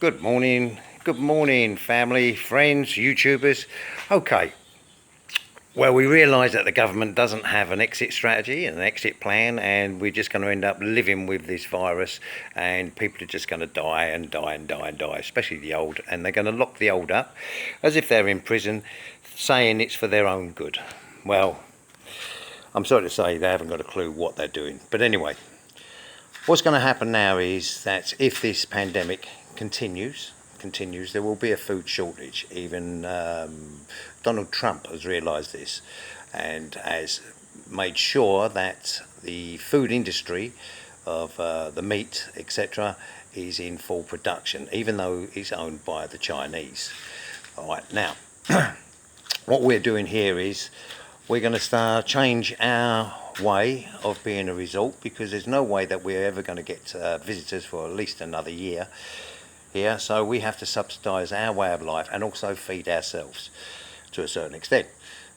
Good morning family, friends, YouTubers. Okay, well, we realise that the government doesn't have an exit strategy and an exit plan, and we're just going to end up living with this virus, and people are just going to die and die and die and die, especially the old, and they're going to lock the old up as if they're in prison, saying it's for their own good. Well, I'm sorry to say they haven't got a clue what they're doing. But anyway, what's going to happen now is that if this pandemic continues, there will be a food shortage. Even Donald Trump has realised this and has made sure that the food industry of the meat, etc., is in full production, even though it's owned by the Chinese. All right, now what we're doing here is we're going to change our way of being a resort, because there's no way that we're ever going to get visitors for at least another year here. So we have to subsidise our way of life and also feed ourselves to a certain extent,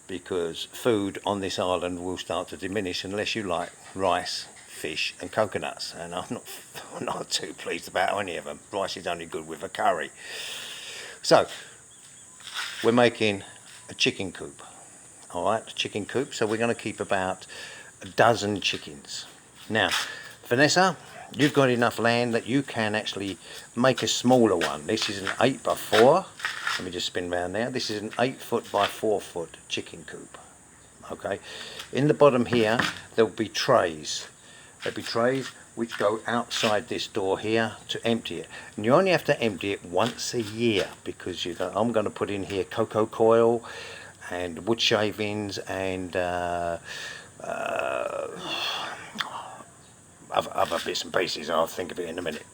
because food on this island will start to diminish unless you like rice, fish and coconuts, and I'm not too pleased about any of them. Rice is only good with a curry. So we're making a chicken coop. All right, chicken coop. So we're going to keep about a dozen chickens. Now, Vanessa, you've got enough land that you can actually make a smaller one. This is an 8x4. Let me just spin around now. This is an 8-foot by 4-foot chicken coop. Okay. In the bottom here, there'll be trays. There'll be trays which go outside this door here to empty it. And you only have to empty it once a year, because I'm going to put in here cocoa coil and wood shavings and other bits and pieces. I'll think of it in a minute.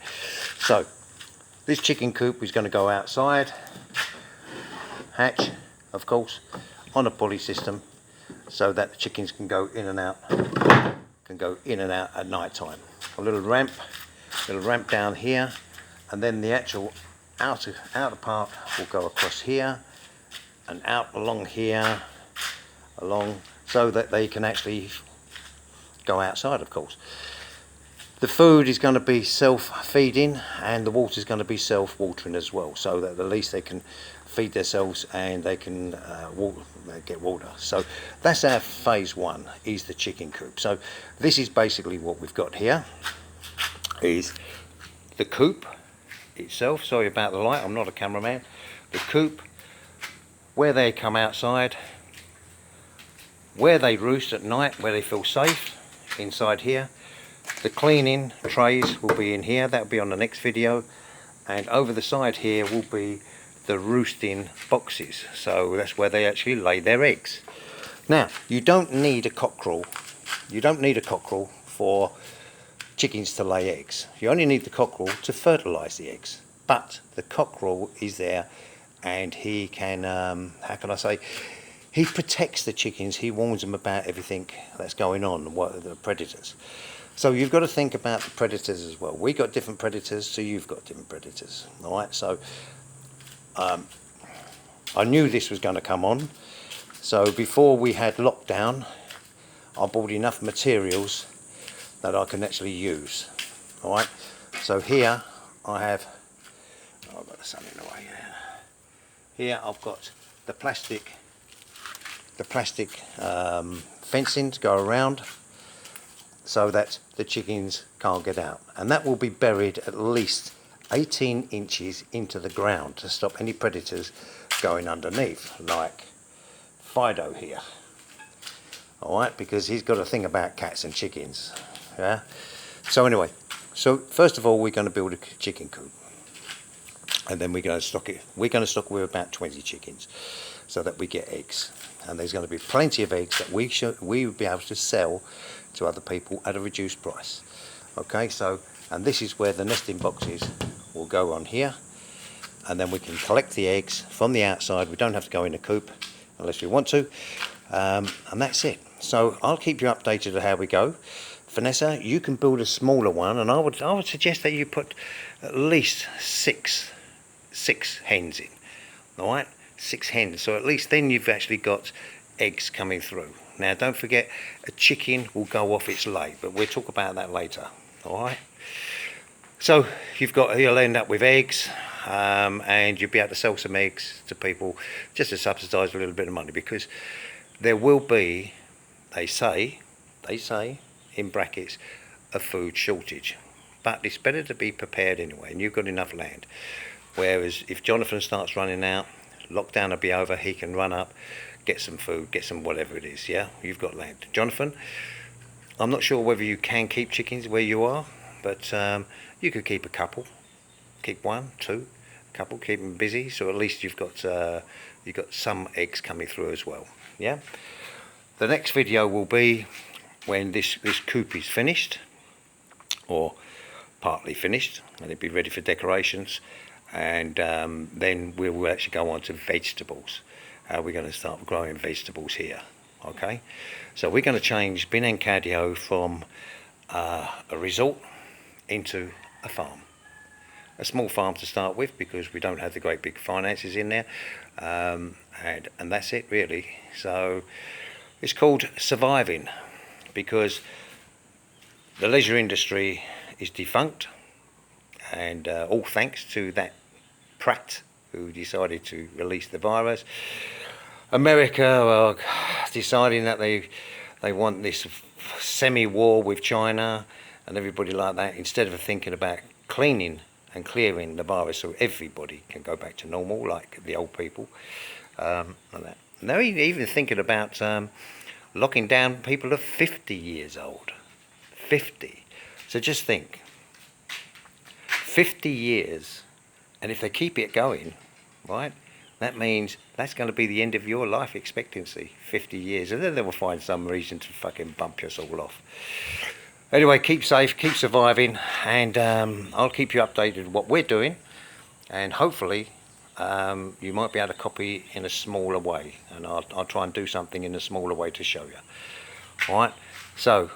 So this chicken coop is going to go outside, hatch of course, on a pulley system, so that the chickens can go in and out at night time. A little ramp down here, and then the actual outer part will go across here and out along here, so that they can actually go outside, of course. The food is going to be self-feeding, and the water is going to be self-watering as well, so that at least they can feed themselves and they can get water. So that's our phase one, is the chicken coop. So this is basically what we've got here, is the coop itself. Sorry about the light, I'm not a cameraman. The coop, where they come outside, where they roost at night, where they feel safe, inside here. The cleaning trays will be in here, that'll be on the next video, and over the side here will be the roosting boxes, so that's where they actually lay their eggs. Now, you don't need a cockerel for chickens to lay eggs. You only need the cockerel to fertilise the eggs, but the cockerel is there, and he can, how can I say, he protects the chickens. He warns them about everything that's going on, what the predators. So you've got to think about the predators as well. We got different predators, so you've got different predators. All right. So I knew this was going to come on. So before we had lockdown, I bought enough materials that I can actually use. All right. So here I have. Oh, I've got the sun in the way. Here I've got the plastic fencing to go around, so that the chickens can't get out, and that will be buried at least 18 inches into the ground to stop any predators going underneath, like Fido here. All right, because he's got a thing about cats and chickens. Yeah. So anyway, so first of all, we're going to build a chicken coop, and then we're going to stock it. We're going to stock with about 20 chickens, so that we get eggs, and there's going to be plenty of eggs that we will be able to sell to other people at a reduced price. Okay, so, and this is where the nesting boxes will go on here, and then we can collect the eggs from the outside. We don't have to go in the coop unless we want to, and that's it. So I'll keep you updated on how we go. Vanessa, you can build a smaller one, and I would suggest that you put at least six hens in. All right, 6 hens, so at least then you've actually got eggs coming through. Now don't forget, a chicken will go off its lay, but we'll talk about that later. All right, so you'll end up with eggs, and you'll be able to sell some eggs to people just to subsidise a little bit of money, because there will be, they say in brackets, a food shortage. But it's better to be prepared anyway, and you've got enough land. Whereas if Jonathan starts running out, lockdown will be over, he can run up, get some food, get some whatever it is, yeah? You've got land. Jonathan, I'm not sure whether you can keep chickens where you are, but you could keep a couple. Keep one, two, a couple, keep them busy, so at least you've got some eggs coming through as well, yeah? The next video will be when this coop is finished, or partly finished, and it'll be ready for decorations, and then we will actually go on to vegetables. We're going to start growing vegetables here, okay? So we're going to change Binancadio from a resort into a farm. A small farm to start with, because we don't have the great big finances in there, and that's it really. So it's called surviving, because the leisure industry is defunct, and all thanks to that prat who decided to release the virus. America are deciding that they want this semi-war with China and everybody like that, instead of thinking about cleaning and clearing the virus so everybody can go back to normal, like the old people, like that. And they're even thinking about locking down people of 50 years old. 50. So just think, 50 years, and if they keep it going, right, that means that's going to be the end of your life expectancy, 50 years, and then they will find some reason to fucking bump us all off. Anyway, keep safe, keep surviving, and I'll keep you updated with what we're doing, and hopefully you might be able to copy in a smaller way, and I'll try and do something in a smaller way to show you. Alright, so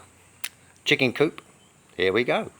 chicken coop, here we go.